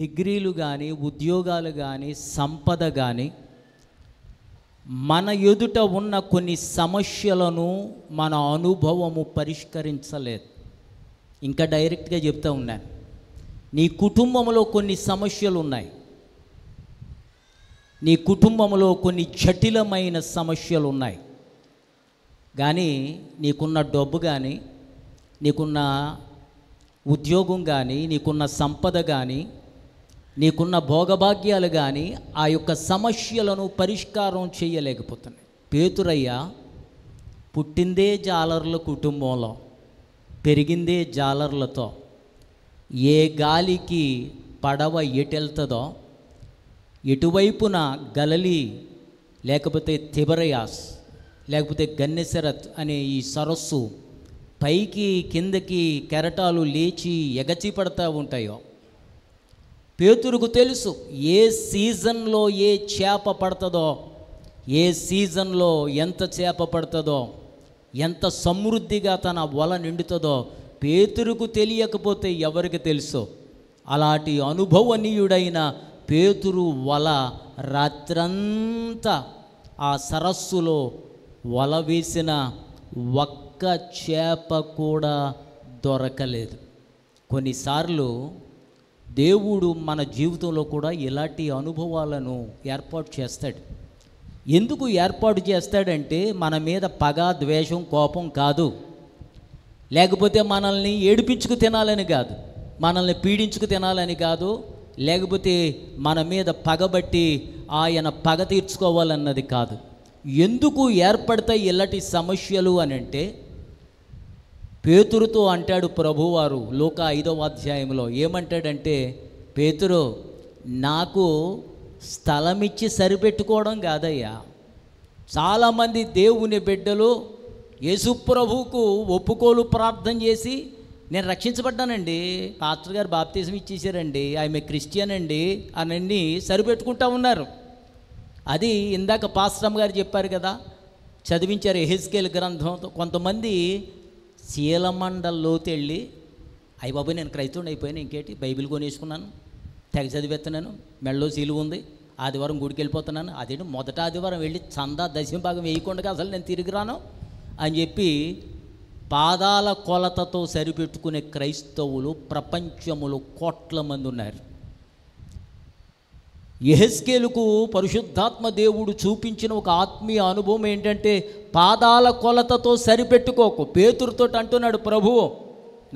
డిగ్రీలు కానీ, ఉద్యోగాలు కానీ, సంపద కానీ, మన ఎదుట ఉన్న కొన్ని సమస్యలను మన అనుభవము పరిష్కరించలేదు. ఇంకా డైరెక్ట్గా చెప్తా ఉన్నాను, నీ కుటుంబంలో కొన్ని సమస్యలు ఉన్నాయి, నీ కుటుంబంలో కొన్ని జటిలమైన సమస్యలు ఉన్నాయి. కానీ నీకున్న డబ్బు కానీ, నీకున్న ఉద్యోగం కానీ, నీకున్న సంపద కానీ, నీకున్న భోగభాగ్యాలు కానీ ఆ యొక్క సమస్యలను పరిష్కారం చేయలేకపోతున్నాయి. పేతురయ్య పుట్టిందే జాలర్ల కుటుంబంలో, పెరిగిందే జాలర్లతో. ఏ గాలికి పడవ ఎటెళ్తుందో, ఎటువైపున గలలి లేకపోతే తిబరయాస్ లేకపోతే గన్నెసరత్ అనే ఈ సరస్సు పైకి కిందకి కెరటాలు లేచి ఎగచి పడతా ఉంటాయో, పేతురుకు తెలుసు ఏ సీజన్లో ఏ చేప పడుతుందో, ఏ సీజన్లో ఎంత చేప పడుతుందో, ఎంత సమృద్ధిగా తన వల నిండుతుందో పేతురుకు తెలియకపోతే ఎవరికి తెలుసో. అలాంటి అనుభవనీయుడైన పేతురు వల రాత్రంతా ఆ సరస్సులో వల వేసిన ఒక్క చేప కూడా దొరకలేదు. కొన్నిసార్లు దేవుడు మన జీవితంలో కూడా ఇలాంటి అనుభవాలను ఏర్పాటు చేస్తాడు. ఎందుకు ఏర్పాటు చేస్తాడంటే మన మీద పగ, ద్వేషం, కోపం కాదు, లేకపోతే మనల్ని ఏడిపించుకు తినాలని కాదు, మనల్ని పీడించుకు తినాలని కాదు, లేకపోతే మన మీద పగబట్టి ఆయన పగ తీర్చుకోవాలన్నది కాదు. ఎందుకు ఏర్పడతాయి ఇలాంటి సమస్యలు అని అంటే, పేతురుతో అంటాడు ప్రభువారు లూకా 5వ అధ్యాయంలో. ఏమంటాడంటే, పేతురు నాకు స్థలమిచ్చి సరిపెట్టుకోవడం కాదయ్యా, చాలామంది దేవుని బిడ్డలు యేసుప్రభువుకు ఒప్పుకోలు ప్రార్థన చేసి నేను రక్షించబడ్డానండి, పాస్టర్ గారు బాప్తిజం ఇచ్చేసారండి, ఆమె క్రిస్టియన్ అండి అని సరిపెట్టుకుంటా ఉన్నారు. అది ఇందాక పాస్టర్ గారు చెప్పారు కదా, చదివించారు యెహెజ్కేలు గ్రంథంతో. కొంతమంది శీలమండల్లోకి వెళ్ళి, అయ్య బాబు నేను క్రైస్తవుని అయిపోయాను, ఇంకేంటి బైబిల్ కొనేసుకున్నాను, తెగ చదివేస్తున్నాను, మెళ్ళలో శీలువ ఉంది, ఆదివారం గుడికి వెళ్ళిపోతున్నాను, అదేంటి మొదట ఆదివారం వెళ్ళి చందా దశమభాగం వేయకుండా అసలు నేను తిరిగి రాను అని చెప్పి పాదాల కొలతతో సరిపెట్టుకునే క్రైస్తవులు ప్రపంచములో కోట్ల మంది ఉన్నారు. యెహెజ్కేలుకు పరిశుద్ధాత్మ దేవుడు చూపించిన ఒక ఆత్మీయ అనుభవం ఏంటంటే, పాదాల కొలతతో సరిపెట్టుకోకు. పేతురుతో అంటున్నాడు ప్రభువు,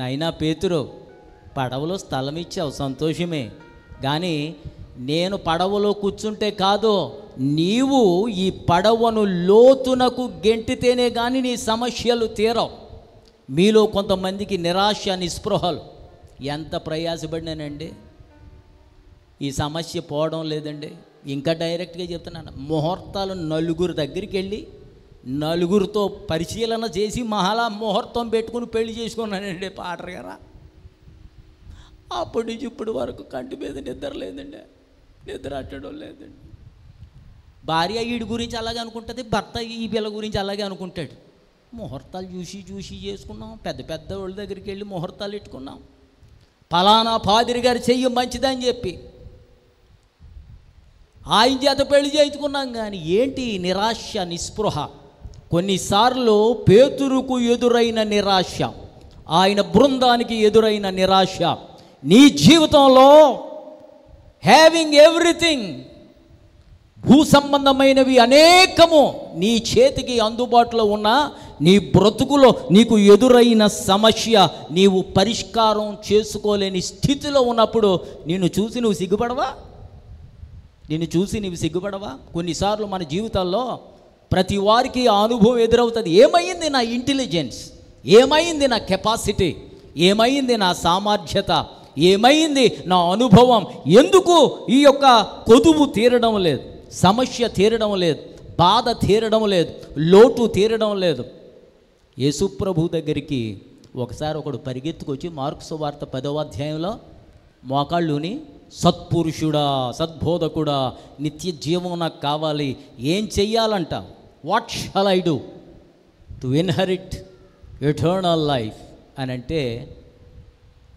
నాయనా పేతురు, పడవలో స్థలం ఇచ్చావు సంతోషమే, కానీ నేను పడవలో కూర్చుంటే కాదు, నీవు ఈ పడవను లోతునకు గెంటితేనే కానీ నీ సమస్యలు తీరవు. మీలో కొంతమందికి నిరాశ, నిస్పృహలు. ఎంత ప్రయాసపడినానండి, ఈ సమస్య పోవడం లేదండి. ఇంకా డైరెక్ట్గా చెప్తున్నాను, ముహూర్తాలు నలుగురు దగ్గరికి వెళ్ళి నలుగురితో పరిశీలన చేసి మహలా ముహూర్తం పెట్టుకుని పెళ్లి చేసుకున్నానండి పాటర్ గారా. అప్పటి నుంచి ఇప్పటి వరకు కంటి మీద నిద్ర లేదండి, నిద్ర అట్టడం లేదండి. భార్య వీడి గురించి అలాగే అనుకుంటుంది, భర్త ఈ పిల్ల గురించి అలాగే అనుకుంటాడు. ముహూర్తాలు చూసి చూసి చేసుకున్నాం, పెద్ద పెద్ద వాళ్ళ దగ్గరికి వెళ్ళి ముహూర్తాలు పెట్టుకున్నాం, ఫలానా పాదిరి గారు చెయ్యి మంచిదని చెప్పి ఆయన చేత పెళ్లి చేయించుకున్నాం. కానీ ఏంటి నిరాశ, నిస్పృహ. కొన్నిసార్లు పేతురుకు ఎదురైన నిరాశ, ఆయన బృందానికి ఎదురైన నిరాశ నీ జీవితంలో హ్యావింగ్ ఎవ్రీథింగ్, భూ సంబంధమైనవి అనేకము నీ చేతికి అందుబాటులో ఉన్న నీ బ్రతుకులో నీకు ఎదురైన సమస్య నీవు పరిష్కారం చేసుకోలేని స్థితిలో ఉన్నప్పుడు నిన్ను చూసి నువ్వు సిగ్గుపడవా? నిన్ను చూసి నీవు సిగ్గుపడవా? కొన్నిసార్లు మన జీవితాల్లో ప్రతి వారికి ఆ అనుభవం ఎదురవుతుంది. ఏమైంది నా ఇంటెలిజెన్స్, ఏమైంది నా కెపాసిటీ, ఏమైంది నా సామర్థ్యత, ఏమైంది నా అనుభవం, ఎందుకు ఈ యొక్క కొదువు తీరడం లేదు, సమస్య తీరడం లేదు, బాధ తీరడం లేదు, లోటు తీరడం లేదు. యేసుప్రభు దగ్గరికి ఒకసారి ఒకడు పరిగెత్తుకొచ్చి మార్కు సువార్త 10వ అధ్యాయంలో మోకాళ్ళుని, సత్పురుషుడా, సద్బోధకుడా, నిత్య జీవం నాకు కావాలి, ఏం చెయ్యాలంట? What shall I do to inherit eternal life అని అంటే,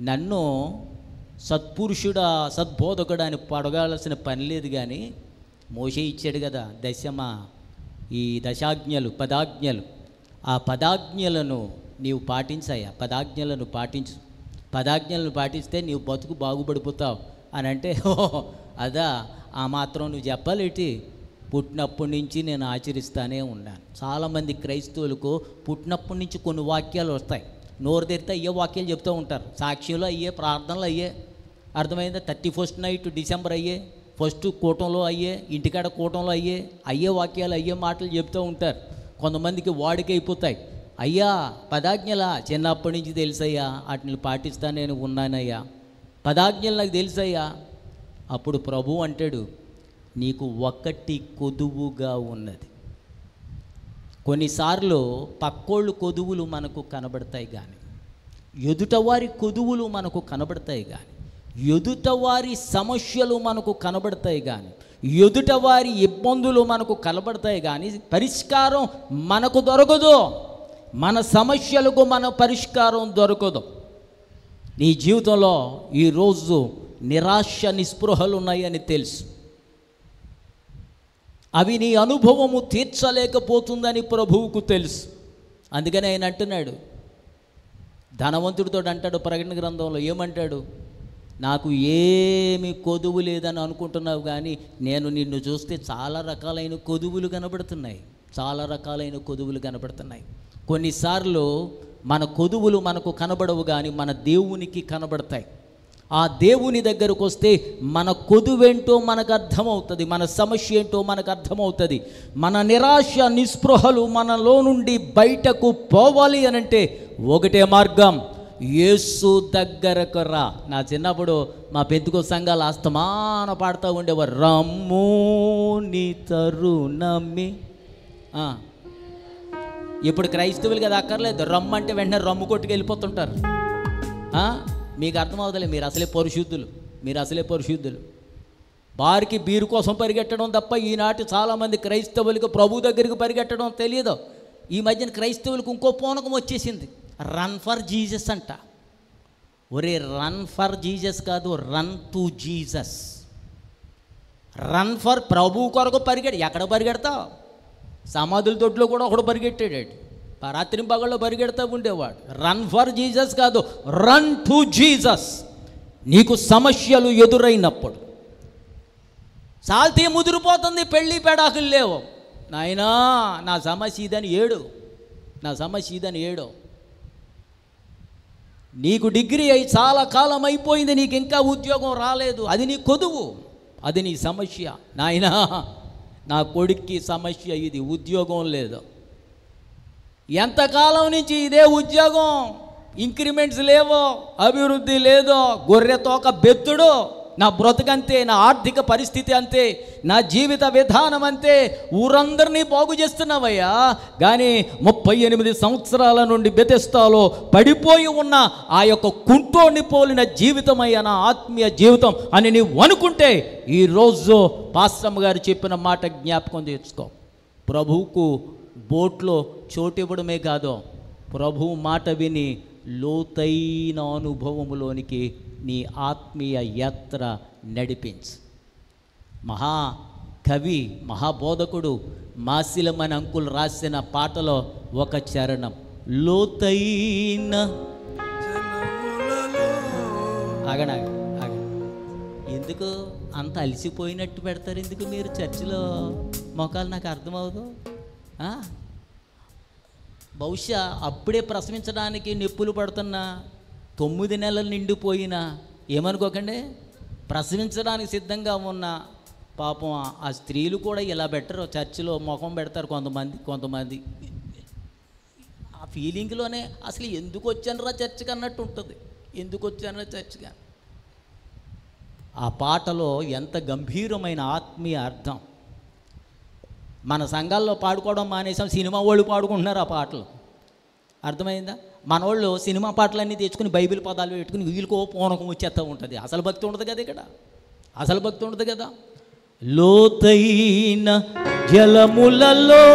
నన్ను సత్పురుషుడా, సద్బోధకుడా అని పడగాల్సిన పని లేదు. కానీ మోషే ఇచ్చాడు కదా ఈ దశాజ్ఞలు, 10 ఆజ్ఞలు. ఆ 10 ఆజ్ఞలను నీవు పాటించాయా? 10 ఆజ్ఞలను పాటించు. 10 ఆజ్ఞలను పాటిస్తే నీవు బతుకు బాగుపడిపోతావు అని అంటే, అదా ఆ మాత్రం నువ్వు చెప్పాలేటి? పుట్టినప్పటి నుంచి నేను ఆచరిస్తానే ఉన్నాను. చాలామంది క్రైస్తవులకు పుట్టినప్పటి నుంచి కొన్ని వాక్యాలు వస్తాయి, నోరు తెరితే అయ్యే వాక్యాలు చెప్తూ ఉంటారు. సాక్ష్యంలో అయ్యే, ప్రార్థనలు అయ్యే, అర్థమైందా? 31st నైట్ డిసెంబర్ అయ్యే, ఫస్ట్ కూటంలో అయ్యే, ఇంటికాడ కూటంలో అయ్యే వాక్యాలు, అయ్యే మాటలు చెప్తూ ఉంటారు. కొంతమందికి వాడికి అయిపోతాయి. అయ్యా 10 ఆజ్ఞలా? చిన్నప్పటి నుంచి తెలుసయ్యా, వాటిని పాటిస్తా నేను ఉన్నానయ్యా, 10 ఆజ్ఞలు నాకు తెలుసయ్యా. అప్పుడు ప్రభు అంటాడు, నీకు ఒక్కటి కొదువుగా ఉన్నది. కొన్నిసార్లు పక్కోళ్ళు కొదువులు మనకు కనబడతాయి కానీ, ఎదుటవారి కొదువులు మనకు కనబడతాయి కానీ, ఎదుటవారి సమస్యలు మనకు కనబడతాయి కానీ, ఎదుటవారి ఇబ్బందులు మనకు కనబడతాయి కానీ పరిష్కారం మనకు దొరకదు. మన సమస్యలకు మన పరిష్కారం దొరకదు. నీ జీవితంలో ఈరోజు నిరాశ, నిస్పృహలు ఉన్నాయని తెలుసు. అవి నీ అనుభవము తీర్చలేకపోతుందని ప్రభువుకు తెలుసు. అందుకని ఆయన అంటున్నాడు, ధనవంతుడితో అంటాడు ప్రకటన గ్రంథంలో, ఏమంటాడు? నాకు ఏమి కొదువు లేదని అనుకుంటున్నావు కానీ నేను నిన్ను చూస్తే చాలా రకాలైన కొదువులు కనబడుతున్నాయి, చాలా రకాలైన కొదువులు కనబడుతున్నాయి. కొన్నిసార్లు మన కొదువులు మనకు కనబడవు కానీ మన దేవునికి కనబడతాయి. ఆ దేవుని దగ్గరకు వస్తే మన కొదువేంటో మనకు అర్థమవుతుంది, మన సమస్య ఏంటో మనకు అర్థమవుతుంది. మన నిరాశ, నిస్పృహలు మనలో నుండి బయటకు పోవాలి అనంటే ఒకటే మార్గం, యేసు దగ్గరకు రా. నా చిన్నప్పుడు మా పెంతుకో సంఘాలు అస్తమాన పాడుతూ ఉండేవారు, రమ్ము నీ తరుణమి. ఇప్పుడు క్రైస్తవులు కదా అక్కర్లేదు, రమ్ము అంటే వెంటనే రమ్ము కొట్టుకు వెళ్ళిపోతుంటారు. మీకు అర్థమవుతలే, మీరు అసలే పరిశుద్ధులు. బార్కి బీరు కోసం పరిగెట్టడం తప్ప ఈనాటి చాలామంది క్రైస్తవులకు ప్రభు దగ్గరికి పరిగెట్టడం తెలియదు. ఈ మధ్యన క్రైస్తవులకు ఇంకో పూనకం వచ్చేసింది, రన్ ఫర్ జీసస్ అంట. ఒరే, రన్ ఫర్ జీసస్ కాదు, run to Jesus. Run for ప్రభు కొరకు ఎక్కడ పరిగెడతావు? సమాధుల దొడ్లో కూడా ఒకడు పరిగెట్టాడు, రాత్రి పగల్లో పరిగెడతా ఉండేవాడు. రన్ ఫర్ జీసస్ కాదు, రన్ టు జీసస్. నీకు సమస్యలు ఎదురైనప్పుడు, సాల్తీ ముదిరిపోతుంది, పెళ్ళి పెడాకులు లేవు, నాయనా నా సమస్య ఇదని ఏడు. నీకు డిగ్రీ అయి చాలా కాలం అయిపోయింది, నీకు ఇంకా ఉద్యోగం రాలేదు, అది నీ కొదువు, అది నీ సమస్య. నాయనా నా కొడుక్కి సమస్య ఇది, ఉద్యోగం లేదు. ఎంతకాలం నుంచి ఇదే ఉద్యోగం, ఇంక్రిమెంట్స్ లేవో, అభివృద్ధి లేదో, గొర్రె తోక బెత్తుడు, నా బ్రతుకంతే, నా ఆర్థిక పరిస్థితి అంతే, నా జీవిత విధానం అంతే, ఊరందరినీ బాగు చేస్తున్నావయ్యా. కానీ 38 సంవత్సరాల నుండి బెతెస్తాలో పడిపోయి ఉన్న ఆ యొక్క కుంటోని పోలిన జీవితం అయ్యా నా ఆత్మీయ జీవితం అని నీవు అనుకుంటే, ఈరోజు పాస్టమ్మ గారు చెప్పిన మాట జ్ఞాపకం తెచ్చుకో. ప్రభువుకు బోట్లో చోటు ఇవ్వడమే కాదు, ప్రభు మాట విని లోతైన అనుభవములోనికి నీ ఆత్మీయ యాత్ర నడిపించు. మహాకవి, మహాబోధకుడు మాసిలమని అంకుల్ రాసిన పాటలో ఒక చరణం, లోతైన ఆగనా ఎందుకు అంత అలసిపోయినట్టు పెడతారు? ఎందుకు మీరు చర్చిలో మొఖాలు? నాకు అర్థమవుదు. బహుశా అప్పుడే ప్రసవించడానికి నొప్పులు పడుతున్నా, 9 నెలలు నిండిపోయినా ఏమనుకోకండి, ప్రసవించడానికి సిద్ధంగా ఉన్న పాపం ఆ స్త్రీలు కూడా ఇలా పెట్టరు, చర్చిలో ముఖం పెడతారు కొంతమంది. ఆ ఫీలింగ్లోనే అసలు ఎందుకు వచ్చానరా చర్చికి అన్నట్టు ఉంటుంది. చర్చిగా ఆ పాటలో ఎంత గంభీరమైన ఆత్మీయ అర్థం. మన సంఘాల్లో పాడుకోవడం మానేసాం, సినిమా వాళ్ళు పాడుకుంటున్నారు ఆ పాటలు. అర్థమైందా? మన వాళ్ళు సినిమా పాటలన్నీ తెచ్చుకుని బైబిల్ పదాలు పెట్టుకుని వీళ్ళకో పూనకం వచ్చేస్తూ ఉంటుంది. అసలు భక్తి ఉండదు కదా. లోతైన జలములలో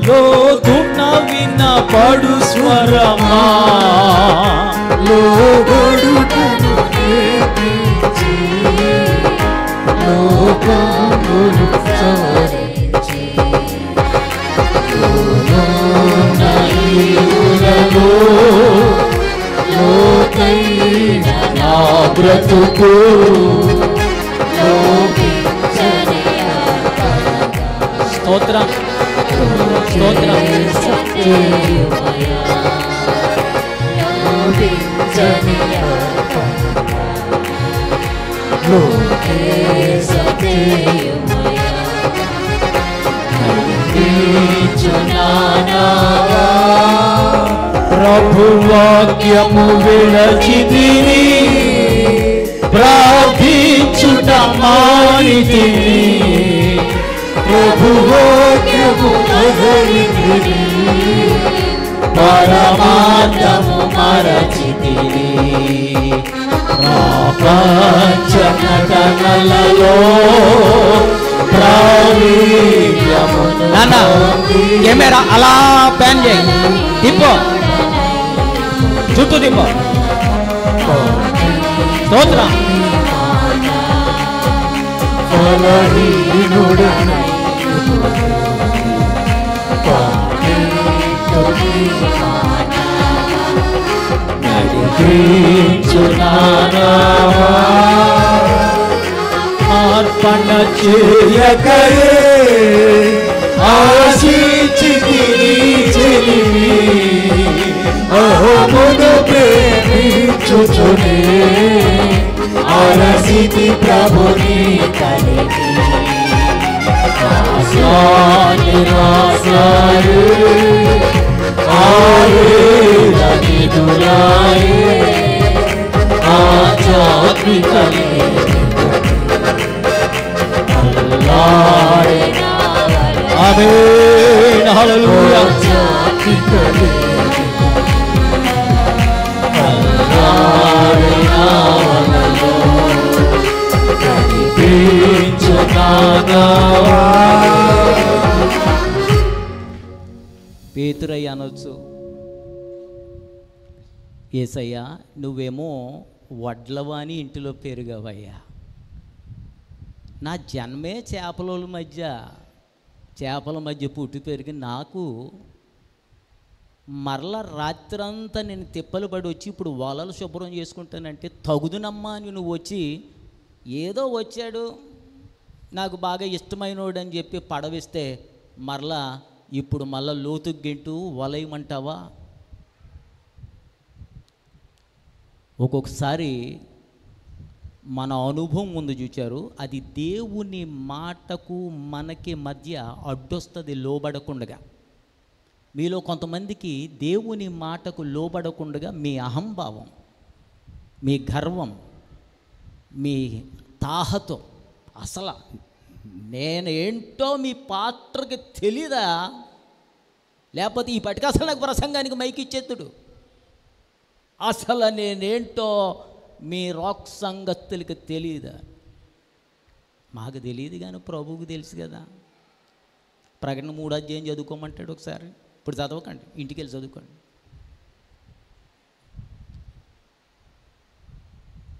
లోతున వినపడు స్వరమా, లోగొడుటను బ్రతుకు స్తోత్రం స్తోత్రం. ప్రభు వాక్యము విరచితిని, ప్రార్థించుట మానితిని. ప్రభు వాక్యము వదలితిని, పరమార్థము మరచితిని. ప్రపంచ నటనలలో నాన్న కెమెరా అలా ప్యాన్ చేయి, తిప్పో, చుట్టూ తిప్పో. స్తోత్రం. అర్పణ చేయకరే ఆశించితిని చెలిమి, అహమును ప్రేమించుచునే అరసితి ప్రభుని కలిగి. నిరాశాయే ఆయే దురాయే ఆచాత్మికలే ఆమేన్ హల్లెలూయా. పేతురయ్య అనొచ్చు, యేసయ్యా నువ్వేమో వడ్లవాని ఇంటిలో పెరిగావయ్యా, నా జన్మే చేపల మధ్య పుట్టి పెరిగి నాకు మరల రాత్రంతా నేను తిప్పలు పడి వచ్చి ఇప్పుడు వలలు శుభ్రం చేసుకుంటానంటే తగుదునమ్మా అని నువ్వు వచ్చి ఏదో వచ్చాడు నాకు బాగా ఇష్టమైనోడు అని చెప్పి పడవిస్తే మరలా ఇప్పుడు మళ్ళా లోతుకు గింటూ వలయమంటావా? ఒక్కొక్కసారి మన అనుభవం ముందు చూచారు, అది దేవుని మాటకు మనకి మధ్య అడ్డొస్తుంది లోబడకుండగా. మీలో కొంతమందికి దేవుని మాటకు లోబడకుండగా మీ అహంభావం, మీ గర్వం, మీ తాహతో అసలు నేనేంటో మీ పాత్రకి తెలీదా, లేకపోతే ఈ పటిక అసలు నాకు ప్రసంగానికి మైకిచ్చేతుడు, అసలు నేనేంటో మీ రాక్ సంగతులకి తెలియదా? మాకు తెలియదు కానీ ప్రభువుకు తెలుసు కదా. ప్రకటన 3వ అధ్యాయం చదువుకోమంటాడు ఒకసారి. ఇప్పుడు చదవకండి, ఇంటికి వెళ్ళి చదువుకోండి.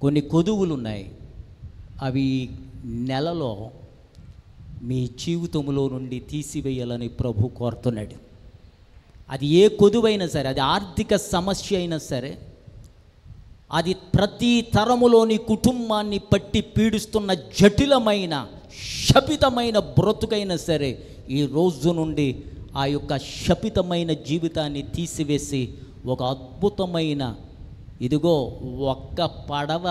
కొన్ని కొదువులు ఉన్నాయి, అవి నెలలో మీ జీవితంలో నుండి తీసివేయాలని ప్రభు కోరుతున్నాడు. అది ఏ కొదువైనా సరే, అది ఆర్థిక సమస్య అయినా సరే, అది ప్రతి తరములోని కుటుంబాన్ని పట్టి పీడిస్తున్న జటిలమైన శపితమైన బ్రతుకైనా సరే, ఈ రోజు నుండి ఆ యొక్క శపితమైన జీవితాన్ని తీసివేసి ఒక అద్భుతమైన, ఇదిగో ఒక్క పడవ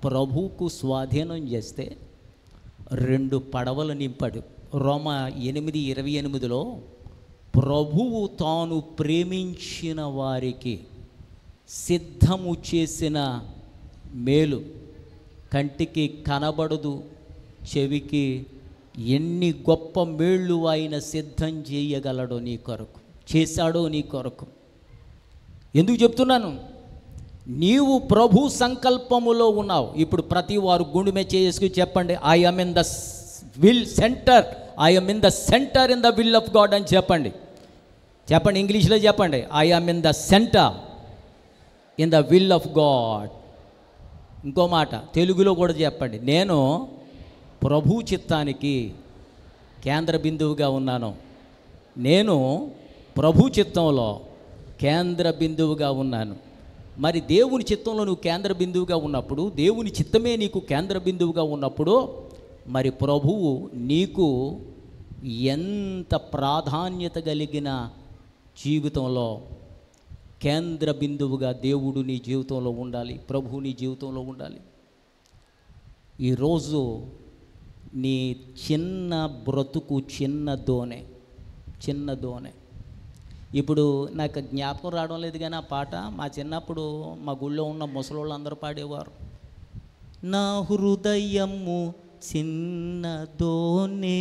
ప్రభువుకు స్వాధీనం చేస్తే 2 పడవలు నింపాడు. రోమా 8:28లో ప్రభువు తాను ప్రేమించిన వారికి సిద్ధము చేసిన మేలు కంటికి కనబడదు, చెవికి ఎన్ని గొప్ప మేళ్ళు ఆయన సిద్ధం చేయగలడో నీ కొరకు, చేశాడో నీ కొరకు. ఎందుకు చెప్తున్నాను? నీవు ప్రభు సంకల్పములో ఉన్నావు. ఇప్పుడు ప్రతి వారు గుండె మీద చేసుకుని చెప్పండి, I am in the will center, I am in the center in the will of God అని చెప్పండి. చెప్పండి, ఇంగ్లీష్లో చెప్పండి, I am in the center in the will of God. ఇంకో మాట తెలుగులో కూడా చెప్పండి, నేను ప్రభు చిత్తానికి కేంద్ర బిందువుగా ఉన్నాను. నేను ప్రభు చిత్తంలో కేంద్ర బిందువుగా ఉన్నాను. మరి దేవుని చిత్తంలో నువ్వు కేంద్ర బిందువుగా ఉన్నప్పుడు, దేవుని చిత్తమే నీకు కేంద్ర బిందువుగా ఉన్నప్పుడు, మరి ప్రభువు నీకు ఎంత ప్రాధాన్యత కలిగిన జీవితంలో కేంద్ర బిందువుగా దేవుడు నీ జీవితంలో ఉండాలి, ప్రభువు నీ జీవితంలో ఉండాలి. ఈరోజు నీ చిన్న బ్రతుకు చిన్న దోనె. ఇప్పుడు నాకు జ్ఞాపకం రావడం లేదు కానీ ఆ పాట మా చిన్నప్పుడు మా గుళ్ళో ఉన్న ముసలోళ్ళు అందరూ పాడేవారు. నా హృదయము చిన్నదోనే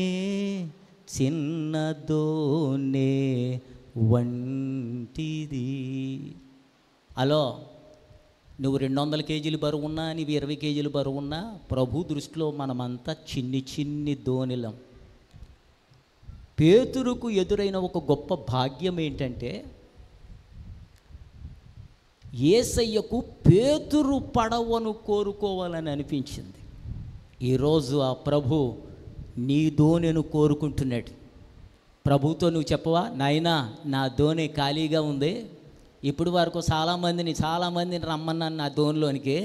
వంటిది. హలో, నువ్వు 200 కేజీలు బరువు ఉన్నా, నీవు 20 కేజీలు బరువు ఉన్నా, ప్రభు దృష్టిలో మనమంతా చిన్ని దోణిలం. పేతురుకు ఎదురైన ఒక గొప్ప భాగ్యం ఏంటంటే, యేసయ్యకు పేతురు పడవను కోరుకోవాలని అనిపించింది. ఈరోజు ఆ ప్రభు నీ దోణెను కోరుకుంటున్నాడు. ప్రభుతో నువ్వు చెప్పవా, నాయనా నా దోణి ఖాళీగా ఉంది, ఇప్పుడు వరకు చాలామందిని రమ్మన్నాను నా దోణిలోనికి,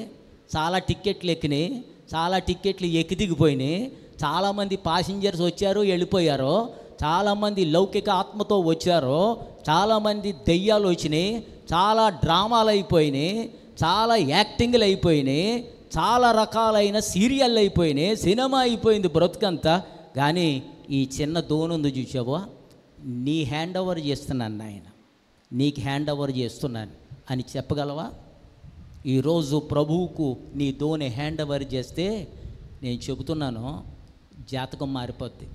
చాలా టిక్కెట్లు ఎక్కినాయి, చాలా టిక్కెట్లు ఎక్కి దిగిపోయినాయి, చాలామంది పాసింజర్స్ వచ్చారు వెళ్ళిపోయారు, చాలామంది లౌకిక ఆత్మతో వచ్చారు, చాలామంది దెయ్యాలు వచ్చినాయి, చాలా డ్రామాలు అయిపోయినాయి, చాలా యాక్టింగ్లు అయిపోయినాయి, చాలా రకాలైన సీరియళ్ళు అయిపోయినాయి, సినిమా అయిపోయింది బ్రతుకంతా. కానీ ఈ చిన్న దోణి చూసావా, నీ హ్యాండ్ ఓవర్ చేస్తున్నాను నాయన, నీకు హ్యాండ్ ఓవర్ చేస్తున్నాను అని చెప్పగలవా? ఈరోజు ప్రభువుకు నీ దోణి హ్యాండ్ ఓవర్ చేస్తే నేను చెబుతున్నాను, జాతకం మారిపోద్ది.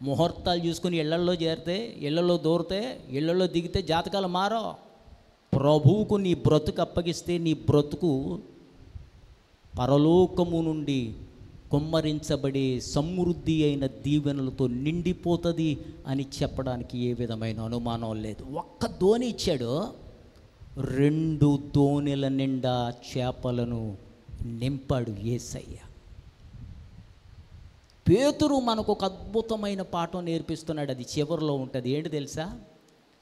ముహూర్తాలు చూసుకుని ఇళ్లల్లో చేరితే, ఇళ్లలో దూరితే, ఇళ్లలో దిగితే జాతకాలు మారో. ప్రభువుకు నీ బ్రతుకు అప్పగిస్తే నీ బ్రతుకు పరలోకము నుండి కుమ్మరించబడే సమృద్ధి అయిన దీవెనలతో నిండిపోతుంది అని చెప్పడానికి ఏ విధమైన అనుమానం లేదు. ఒక్క దోణి ఇచ్చాడు, 2 దోణిల నిండా చేపలను నింపాడు యేసయ్య. పేతురు మనకు ఒక అద్భుతమైన పాఠం నేర్పిస్తున్నాడు. అది చివరిలో ఉంటుంది. ఏంటి తెలుసా?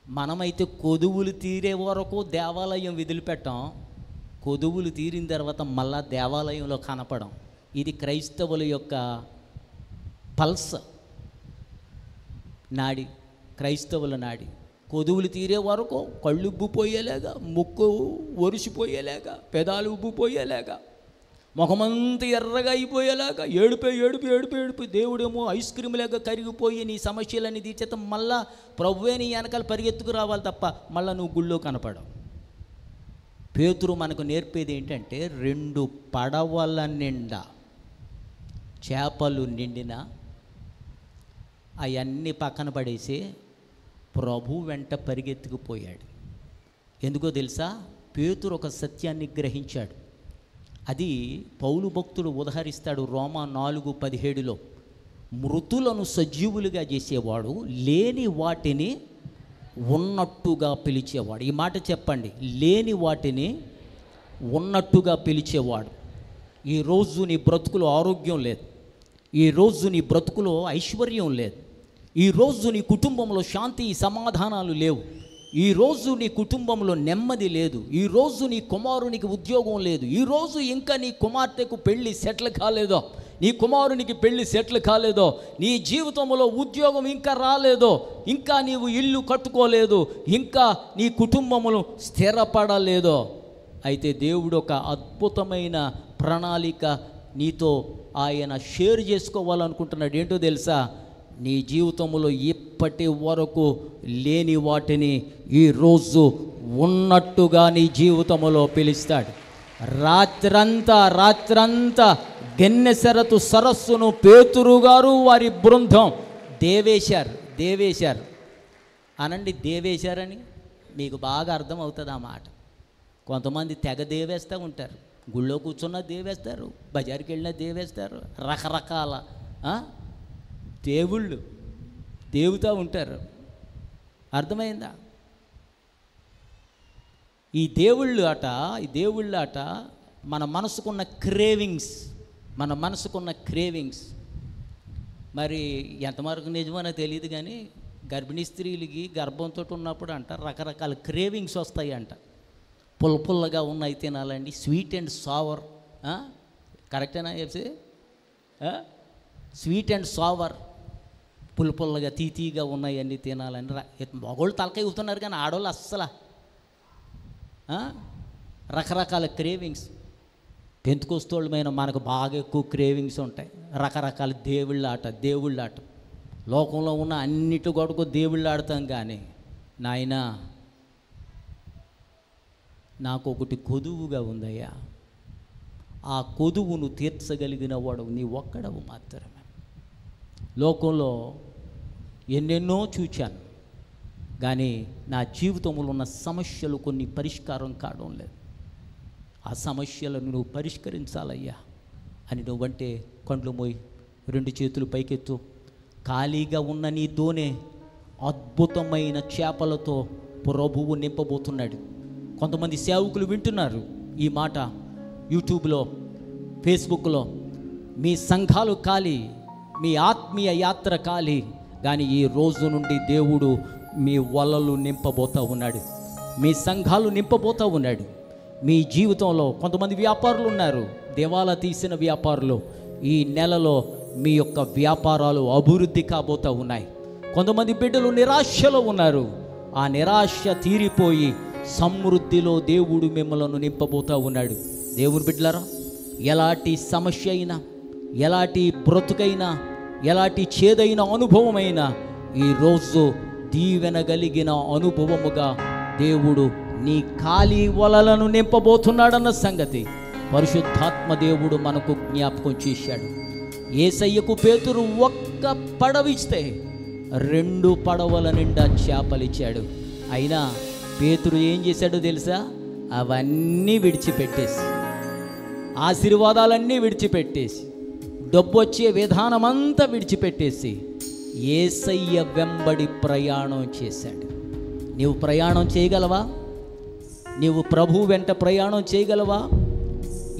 మనమైతే కొదువులు తీరే వరకు దేవాలయం వదిలిపెట్టాం, కొదువులు తీరిన తర్వాత మళ్ళా దేవాలయంలో కనపడం. ఇది క్రైస్తవుల యొక్క పల్స్ నాడి, క్రైస్తవుల నాడి. కొదువులు తీరే వరకు కళ్ళు ఉబ్బిపోయేలాగా, ముక్కు ఒరిసిపోయేలాగా, పెదాలు ఉబ్బిపోయేలాగా, ముఖమంతా ఎర్రగా అయిపోయేలాగా, ఏడుపు. దేవుడేమో ఐస్ క్రీమ్ లాగా కరిగిపోయి నీ సమస్యలన్నీ తీర్చేత మళ్ళా ప్రభువే నీ వెనకాల పరిగెత్తుకు రావాలి తప్ప మళ్ళీ నువ్వు గుళ్ళో కనపడవు. పేతురు మనకు నేర్పేది ఏంటంటే, 2 పడవల నిండా చేపలు నిండిన అవన్నీ పక్కన పడేసి ప్రభు వెంట పరిగెత్తుకుపోయాడు. ఎందుకో తెలుసా? పేతురు ఒక సత్యాన్ని గ్రహించాడు. అది పౌలు భక్తుడు ఉదహరిస్తాడు రోమా 4:17లో. మృతులను సజీవులుగా చేసేవాడు, లేని వాటిని ఉన్నట్టుగా పిలిచేవాడు. ఈ మాట చెప్పండి, లేని వాటిని ఉన్నట్టుగా పిలిచేవాడు. ఈరోజు నీ బ్రతుకులో ఆరోగ్యం లేదు, ఈరోజు నీ బ్రతుకులో ఐశ్వర్యం లేదు, ఈరోజు నీ కుటుంబంలో శాంతి సమాధానాలు లేవు, ఈరోజు నీ కుటుంబంలో నెమ్మది లేదు, ఈరోజు నీ కుమారునికి ఉద్యోగం లేదు, ఈరోజు ఇంకా నీ కుమార్తెకు పెళ్ళి సెటిల్ కాలేదో, నీ కుమారునికి పెళ్ళి సెటిల్ కాలేదో, నీ జీవితంలో ఉద్యోగం ఇంకా రాలేదో, ఇంకా నీవు ఇల్లు కట్టుకోలేదు, ఇంకా నీ కుటుంబములు స్థిరపడలేదో, అయితే దేవుడు ఒక అద్భుతమైన ప్రణాళిక నీతో ఆయన షేర్ చేసుకోవాలనుకుంటున్నాడు. ఏంటో తెలుసా? నీ జీవితంలో ఇప్పటి వరకు లేని వాటిని ఈరోజు ఉన్నట్టుగా నీ జీవితంలో పిలుస్తాడు. రాత్రంతా గెన్నెసరతు సరస్సును పేతురు గారు వారి బృందం దేవేశారు అనండి. దేవేశారని మీకు బాగా అర్థం అవుతుంది ఆ మాట. కొంతమంది తెగ దేవేస్తూ ఉంటారు, గుళ్ళో కూర్చున్న దేవేస్తారు, బజార్కి వెళ్ళినా దేవేస్తారు, రకరకాల దేవుళ్ళు దేవుతూ ఉంటారు. అర్థమైందా? ఈ దేవుళ్ళు ఆట మన మనసుకున్న క్రేవింగ్స్ మరి ఎంతవరకు నిజమో తెలియదు కానీ గర్భిణీ స్త్రీలకి గర్భంతో ఉన్నప్పుడు అంట రకరకాల క్రేవింగ్స్ వస్తాయి అంట. పుల్లగా ఉన్నాయి తినాలండి, స్వీట్ అండ్ సావర్. కరెక్టేనా చెప్పి? స్వీట్ అండ్ సావర్, పుల్లగా తీగా ఉన్నాయి అన్నీ తినాలని మగోళ్ళు తలకాయ ఊతున్నారు కానీ ఆడవాళ్ళు అస్సలు రకరకాల క్రేవింగ్స్. పెంతుకొస్తోళ్ళమైన మనకు బాగా ఎక్కువ క్రేవింగ్స్ ఉంటాయి. రకరకాల దేవుళ్ళ ఆట లోకంలో ఉన్న అన్నిటి కొడుకు దేవుళ్ళు ఆడతాం. కానీ నాయనా నాకు ఒకటి కొదువుగా ఉందయ్యా, ఆ కొదువును తీర్చగలిగిన వాడు నీ ఒక్కడవు మాత్రమే. లోకంలో ఎన్నెన్నో చూచాను కానీ నా జీవితంలో ఉన్న సమస్యలు కొన్ని పరిష్కారం కావడం లేదు. ఆ సమస్యలను నువ్వు పరిష్కరించాలయ్యా అని నువ్వంటే కండ్లు మోయి 2 చేతులు పైకెత్తు. ఖాళీగా ఉన్న నీ దోనె అద్భుతమైన చేపలతో ప్రభువు నింపబోతున్నాడు. కొంతమంది సేవకులు వింటున్నారు ఈ మాట యూట్యూబ్లో, ఫేస్బుక్లో. మీ సంఘాలు ఖాళీ, మీ ఆత్మీయ యాత్ర ఖాళీ, కానీ ఈ రోజు నుండి దేవుడు మీ వలలు నింపబోతూ ఉన్నాడు, మీ సంఘాలు నింపబోతూ ఉన్నాడు. మీ జీవితంలో కొంతమంది వ్యాపారులు ఉన్నారు, దేవాలా తీసిన వ్యాపారులు. ఈ నెలలో మీ యొక్క వ్యాపారాలు అభివృద్ధి కాబోతూ ఉన్నాయి. కొంతమంది బిడ్డలు నిరాశలో ఉన్నారు, ఆ నిరాశ తీరిపోయి సమృద్ధిలో దేవుడు మిమ్మల్ని నింపబోతూ ఉన్నాడు. దేవుని బిడ్డలారా, ఎలాంటి సమస్య అయినా, ఎలాంటి బ్రతుకైనా, ఎలాంటి చేదైన అనుభవమైనా ఈరోజు దీవెనగలిగిన అనుభవముగా దేవుడు నీ ఖాళీ వలలను నింపబోతున్నాడన్న సంగతి పరిశుద్ధాత్మ దేవుడు మనకు జ్ఞాపకం చేశాడు. యేసయ్యకు పేతురు ఒక్క పడవిస్తే 2 పడవల నిండా చేపలిచ్చాడు. అయినా పేతురు ఏం చేశాడో తెలుసా? అవన్నీ విడిచిపెట్టేసి, ఆశీర్వాదాలన్నీ విడిచిపెట్టేసి, డబ్బు వచ్చే విధానమంతా విడిచిపెట్టేసి యేసయ్య వెంబడి ప్రయాణం చేశాడు. నీవు ప్రయాణం చేయగలవా? నీవు ప్రభు వెంట ప్రయాణం చేయగలవా?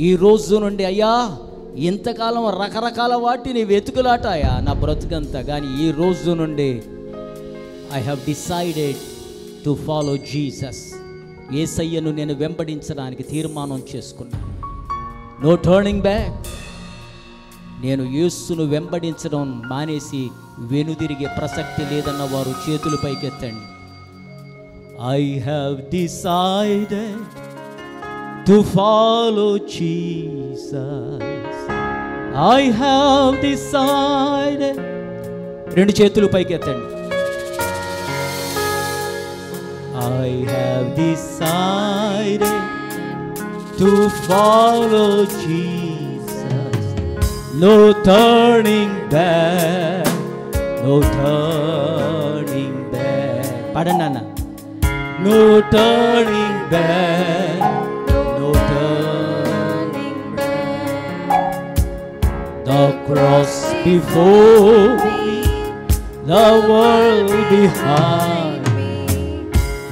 ఈ రోజు నుండి అయ్యా ఇంతకాలం రకరకాల వాటిని వెతుకులాటాయా నా బ్రతుకంతా, కానీ ఈ రోజు నుండి I have decided to follow Jesus. యేసయ్యను నేను వెంబడించడానికి తీర్మానం చేసుకున్నాను. No turning back. నేను యేసును వెంబడించడం మానేసి వెనుదిరిగే ప్రసక్తి లేదన్న వారు చేతులు పైకెత్తండి. I have decided to follow Jesus. I have decided. 2 చేతులు పైకెత్తండి. I have decided to follow Jesus. No turning back. No turning back. పాడండి అన్న. No turning back, no turning back. The cross before me, the world behind me.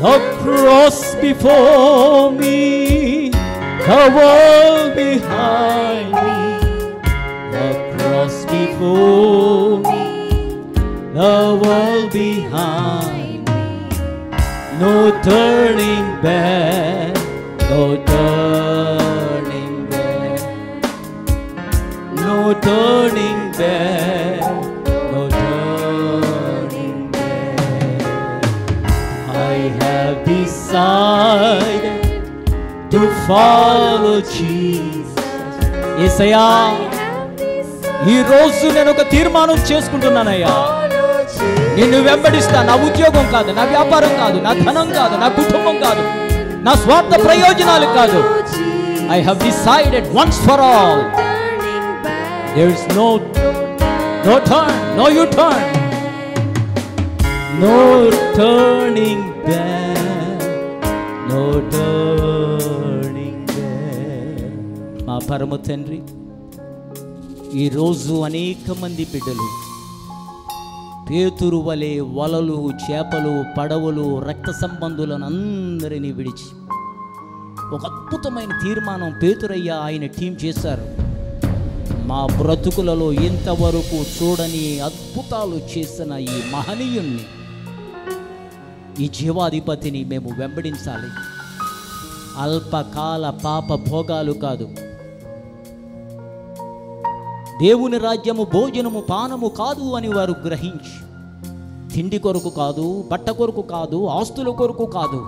The cross before me, the world behind me. The cross before me, the world behind. No turning back, no turning back, no turning back, no turning back. I have decided to follow Jesus. యేసయ్యా, ఈ రోజు నేను ఒక తీర్మానం చేసుకుంటున్నానయ్యా, నిన్ను వెంబడిస్తా. నా ఉద్యోగం కాదు, నా వ్యాపారం కాదు, నా ధనం కాదు, నా కుటుంబం కాదు, నా స్వార్థ ప్రయోజనాలు కాదు. I have decided once for all. There is no turn, no U-turn, no turning back, no turning back. మా పరమ తండ్రి, ఈరోజు అనేక మంది బిడ్డలు పేతురు వలె వలలు, చేపలు, పడవలు, రక్త సంబంధులను అందరినీ విడిచి ఒక అద్భుతమైన తీర్మానం పేతురయ్య ఆయన టీం చేశారు. మా బ్రతుకులలో ఇంతవరకు చూడని అద్భుతాలు చేసిన ఈ మహనీయుణ్ణి, ఈ జీవాధిపతిని మేము వెంబడించాలి. అల్పకాల పాప భోగాలు కాదు, దేవుని రాజ్యము భోజనము పానము కాదు అని వారు గ్రహించి, తిండి కొరకు కాదు, బట్ట కొరకు కాదు, ఆస్తుల కొరకు కాదు,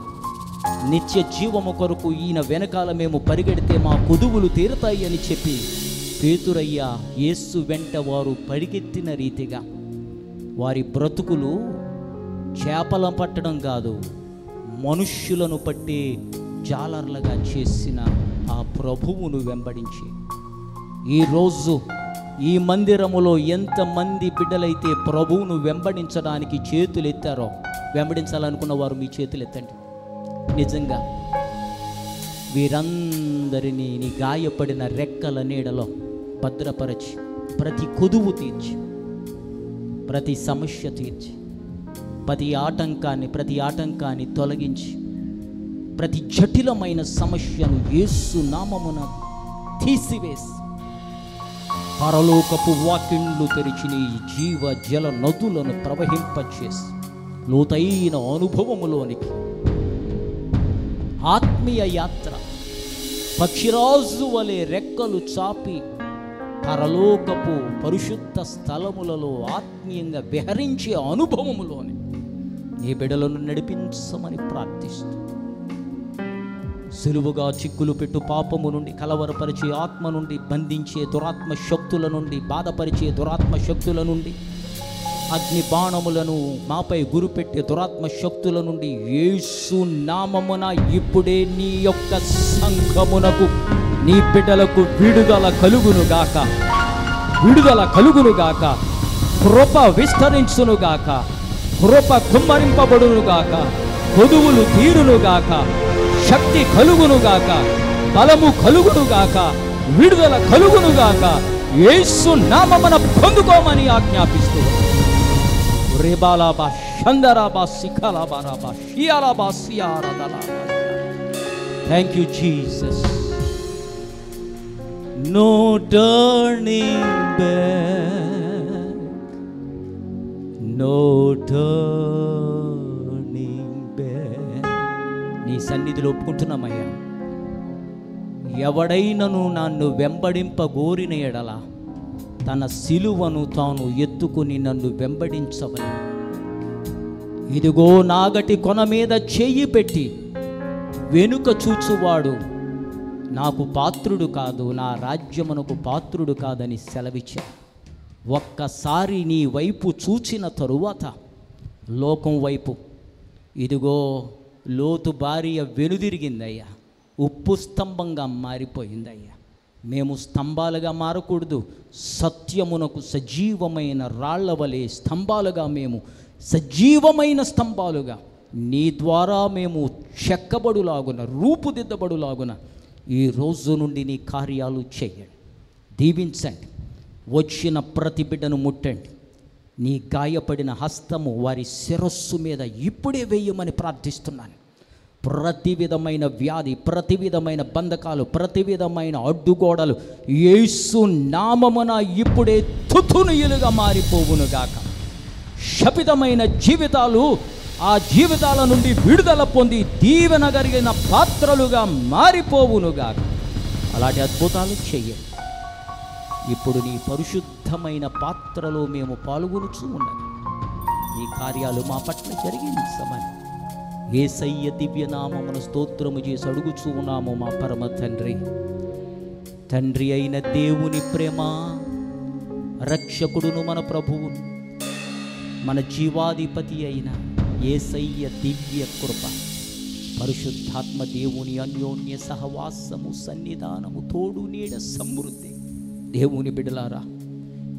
నిత్య జీవము కొరకు ఈయన వెనకాల మేము పరిగెడితే మా కుదువులు తీరుతాయి అని చెప్పి పేతురయ్య యేసు వెంట వారు పరిగెత్తిన రీతిగా వారి బ్రతుకులు చేపలను పట్టడం కాదు, మనుష్యులను పట్టే జాలర్లుగా చేసిన ఆ ప్రభువును వెంబడించి, ఈరోజు ఈ మందిరములో ఎంతమంది బిడ్డలైతే ప్రభువును వెంబడించడానికి చేతులు ఎత్తారో, వెంబడించాలనుకున్న వారు మీ చేతులు ఎత్తండి. నిజంగా వీరందరినీ నీ గాయపడిన రెక్కల నీడలో భద్రపరచి, ప్రతి కొదువు తీర్చి, ప్రతి సమస్య తీర్చి, ప్రతి ఆటంకాన్ని తొలగించి, ప్రతి జటిలమైన సమస్యను యేసు నామమున తీసివేసి, పరలోకపు వాకిండ్లు తెరిచి నీ జీవ జల నదులను ప్రవహింపచేసి లోతైన అనుభవములోనికి, ఆత్మీయ యాత్ర పక్షిరాజు వలె రెక్కలు చాపి పరలోకపు పరిశుద్ధ స్థలములలో ఆత్మీయంగా విహరించే అనుభవములోని నీ బిడ్డలను నడిపించమని ప్రార్థిస్తూ, సులువుగా చిక్కులు పెట్టు పాపము నుండి, కలవరపరిచే ఆత్మ నుండి, బంధించే దురాత్మ శక్తుల నుండి, బాధపరిచే దురాత్మ శక్తుల నుండి, అగ్ని బాణములను మాపై గురిపెట్టే దురాత్మ శక్తుల నుండి యేసు నామమున ఇప్పుడే నీ యొక్క సంఘమునకు, నీ బిడ్డలకు విడుదల కలుగునుగాక, విడుదల కలుగునుగాక, కృప విస్తరించునుగాక, కృప కుమ్మరింపబడునుగాక, కొదువులు తీరునుగాక, శక్తి కలుగునుగాక, బలము కలుగునుగాక, విడుదల కలుగునుగాక. యేసు నామమున పొందుకోమని ఆజ్ఞాపిస్తూ, రేబాలాబా షందరాబా సిఖలాబారాబా షియాలాబా సియారదలాబా. Thank you Jesus. No turning back, no turning back. నీ సన్నిధిలో ఒప్పుకుంటున్నామయ్యా, ఎవడైనను నన్ను వెంబడింపగోరిన ఎడల తన సిలువను తాను ఎత్తుకుని నన్ను వెంబడించవని. ఇదిగో నాగటి కొన మీద చెయ్యి పెట్టి వెనుక చూచువాడు నాకు పాత్రుడు కాదు, నా రాజ్యమునకు పాత్రుడు కాదని సెలవిచ్చాడు. ఒక్కసారి నీ వైపు చూచిన తరువాత లోకం వైపు, ఇదిగో లోతు భార్య వెనుదిరిగిందయ్యా, ఉప్పు స్తంభంగా మారిపోయిందయ్యా. మేము స్తంభాలుగా మారకూడదు, సత్యమునకు సజీవమైన రాళ్ల వలె స్తంభాలుగా, మేము సజీవమైన స్తంభాలుగా నీ ద్వారా మేము చెక్కబడులాగున, రూపుదిద్దబడులాగున ఈ రోజు నుండి నీ కార్యాలు చేయండి, దీవించండి. వచ్చిన ప్రతి బిడ్డను ముట్టండి. నీ గాయపడిన హస్తము వారి శిరస్సు మీద ఇప్పుడే వేయమని ప్రార్థిస్తున్నాను. ప్రతి విధమైన వ్యాధి, ప్రతి విధమైన బంధకాలు, ప్రతి విధమైన అడ్డుగోడలు యేసు నామమున ఇప్పుడే తుతునుయులుగా మారిపోవునుగాక. శపితమైన జీవితాలు ఆ జీవితాల నుండి విడుదల పొంది దీవెన కలిగిన పాత్రలుగా మారిపోవునుగాక. అలాంటి అద్భుతాలు చెయ్యండి. ఇప్పుడు నీ పరిశుద్ధమైన పాత్రలో మేము పాల్గొనుచూ ఉన్నది. ఈ కార్యాలు మా పట్ల జరిగించమని యేసయ్య దివ్యనామమున స్తోత్రము చేసి అడుగుచూ ఉన్నాము మా పరమ తండ్రి. తండ్రి అయిన దేవుని ప్రేమ, రక్షకుడును మన ప్రభువు, మన జీవాధిపతి అయిన యేసయ్య దివ్య కృప, పరిశుద్ధాత్మ దేవుని అన్యోన్య సహవాసము, సన్నిధానము, తోడు నీడ, సమృద్ధి. దేవుని బిడ్డలారా,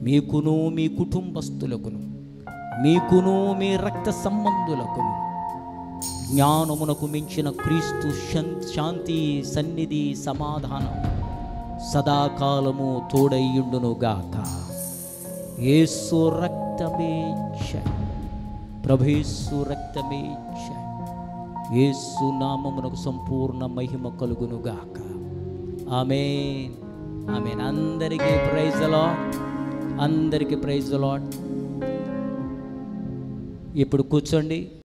మీకును మీ కుటుంబస్తులకును, మీకును మీ రక్త సంబంధులకును జ్ఞానమునకు మించిన క్రీస్తు శాంతి, సన్నిధి, సమాధానం సదాకాలము తోడయ్యుండునుగాక. యేసు రక్తమే జయ, ప్రభుయేసు రక్తమే జయ. యేసు నామమునకు సంపూర్ణ మహిమ కలుగునుగాక. ఆమేన్, ఆమేన్. అందరికీ ప్రైజ్ ది లార్డ్, అందరికీ ప్రైజ్ ది లార్డ్. ఇప్పుడు కూర్చోండి.